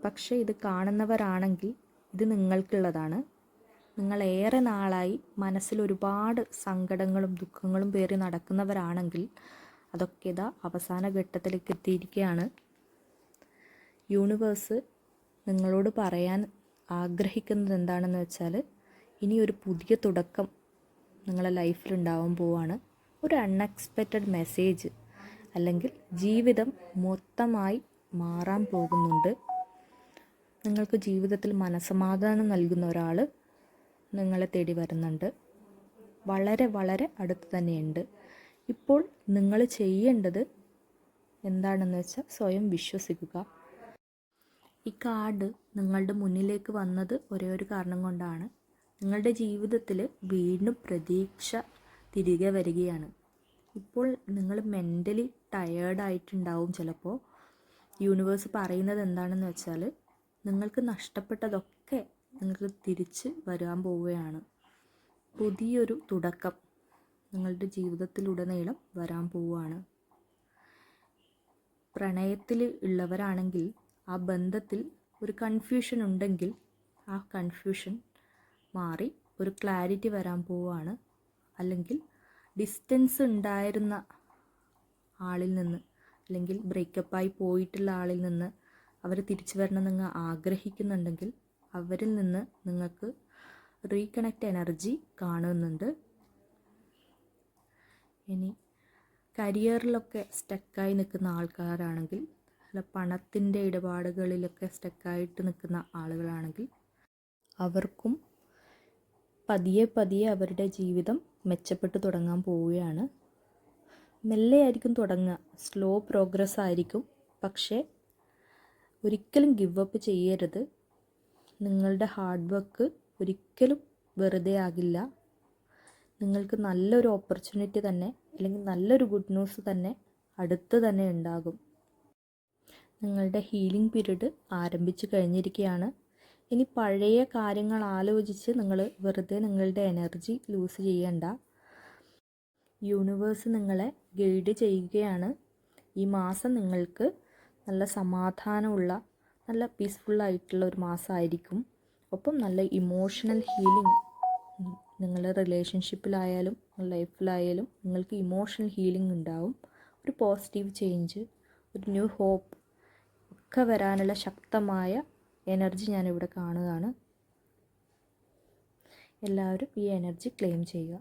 പക്ഷേ ഇത് കാണുന്നവരാണെങ്കിൽ ഇത് നിങ്ങൾക്കുള്ളതാണ്. നിങ്ങളേറെ നാളായി മനസ്സിൽ ഒരുപാട് സങ്കടങ്ങളും ദുഃഖങ്ങളും പേറി നടക്കുന്നവരാണെങ്കിൽ അതൊക്കെ ഇതാ അവസാന ഘട്ടത്തിലേക്ക് എത്തിയിരിക്കുകയാണ്. യൂണിവേഴ്സ് നിങ്ങളോട് പറയാൻ ആഗ്രഹിക്കുന്നത് എന്താണെന്ന് വെച്ചാൽ, ഇനി ഒരു പുതിയ തുടക്കം നിങ്ങളുടെ ലൈഫിൽ ഉണ്ടാവാൻ പോവാണ്. ഒരു അൺഎക്സ്പെക്റ്റഡ് മെസ്സേജ്, അല്ലെങ്കിൽ ജീവിതം മൊത്തമായി മാറാൻ പോകുന്നുണ്ട്. നിങ്ങൾക്ക് ജീവിതത്തിൽ മനസ്സമാധാനം നൽകുന്ന ഒരാൾ നിങ്ങളെ തേടി വരുന്നുണ്ട്. വളരെ വളരെ അടുത്ത് തന്നെയുണ്ട്. ഇപ്പോൾ നിങ്ങൾ ചെയ്യേണ്ടത് എന്താണെന്ന് വെച്ചാൽ സ്വയം വിശ്വസിക്കുക. ഈ കാർഡ് നിങ്ങളുടെ മുന്നിലേക്ക് വന്നത് ഒരേ ഒരു കാരണം കൊണ്ടാണ്. നിങ്ങളുടെ ജീവിതത്തിൽ വീണ്ടും പ്രതീക്ഷ തിരികെ വരികയാണ്. ഇപ്പോൾ നിങ്ങൾ മെൻ്റലി ടയേർഡായിട്ടുണ്ടാവും. ചിലപ്പോൾ യൂണിവേഴ്സ് പറയുന്നത് എന്താണെന്ന് വെച്ചാൽ, നിങ്ങൾക്ക് നഷ്ടപ്പെട്ടതൊക്കെ നിങ്ങൾക്ക് തിരിച്ച് വരാൻ പോവുകയാണ്. പുതിയൊരു തുടക്കം നിങ്ങളുടെ ജീവിതത്തിലുടനീളം വരാൻ പോവുകയാണ്. പ്രണയത്തിൽ ഉള്ളവരാണെങ്കിൽ ആ ബന്ധത്തിൽ ഒരു കൺഫ്യൂഷൻ ഉണ്ടെങ്കിൽ ആ കൺഫ്യൂഷൻ മാറി ഒരു ക്ലാരിറ്റി വരാൻ പോവുകയാണ്. അല്ലെങ്കിൽ ഡിസ്റ്റൻസ് ഉണ്ടായിരുന്ന ആളിൽ നിന്ന്, അല്ലെങ്കിൽ ബ്രേക്കപ്പായി പോയിട്ടുള്ള ആളിൽ നിന്ന് അവർ തിരിച്ചു വരണം നിങ്ങൾ ആഗ്രഹിക്കുന്നുണ്ടെങ്കിൽ അവരിൽ നിന്ന് നിങ്ങൾക്ക് റീകണക്റ്റ് എനർജി കാണുന്നുണ്ട്. ഇനി കരിയറിലൊക്കെ സ്റ്റക്കായി നിൽക്കുന്ന ആൾക്കാരാണെങ്കിൽ, അല്ല പണത്തിൻ്റെ ഇടപാടുകളിലൊക്കെ സ്റ്റക്കായിട്ട് നിൽക്കുന്ന ആളുകളാണെങ്കിൽ അവർക്കും പതിയെ പതിയെ അവരുടെ ജീവിതം മെച്ചപ്പെട്ടു തുടങ്ങാൻ പോവുകയാണ്. മെല്ലെ ആയിരിക്കും തുടങ്ങുക, സ്ലോ പ്രോഗ്രസ് ആയിരിക്കും. പക്ഷേ ഒരിക്കലും ഗിവ് അപ്പ് ചെയ്യരുത്. നിങ്ങളുടെ ഹാർഡ് വർക്ക് ഒരിക്കലും വെറുതെ ആകില്ല. നിങ്ങൾക്ക് നല്ലൊരു ഓപ്പർച്യൂണിറ്റി തന്നെ, അല്ലെങ്കിൽ നല്ലൊരു ഗുഡ് ന്യൂസ് തന്നെ അടുത്ത് തന്നെ ഉണ്ടാകും. നിങ്ങളുടെ ഹീലിംഗ് പീരീഡ് ആരംഭിച്ചു കഴിഞ്ഞിരിക്കുകയാണ്. ഇനി പഴയ കാര്യങ്ങൾ ആലോചിച്ച് നിങ്ങൾ വെറുതെ നിങ്ങളുടെ എനർജി ലൂസ് ചെയ്യണ്ട. യൂണിവേഴ്സ് നിങ്ങളെ ഗൈഡ് ചെയ്യുകയാണ്. ഈ മാസം നിങ്ങൾക്ക് നല്ല സമാധാനമുള്ള, നല്ല പീസ്ഫുള്ളായിട്ടുള്ള ഒരു മാസമായിരിക്കും. ഒപ്പം നല്ല ഇമോഷണൽ ഹീലിംഗ്, നിങ്ങളുടെ റിലേഷൻഷിപ്പിലായാലും ലൈഫിലായാലും നിങ്ങൾക്ക് ഇമോഷണൽ ഹീലിംഗ് ഉണ്ടാവും. ഒരു പോസിറ്റീവ് ചേഞ്ച്, ഒരു ന്യൂ ഹോപ്പ് ഒക്കെ വരാനുള്ള ശക്തമായ എനർജി ഞാനിവിടെ കാണുകയാണ്. എല്ലാവരും ഈ എനർജി ക്ലെയിം ചെയ്യുക.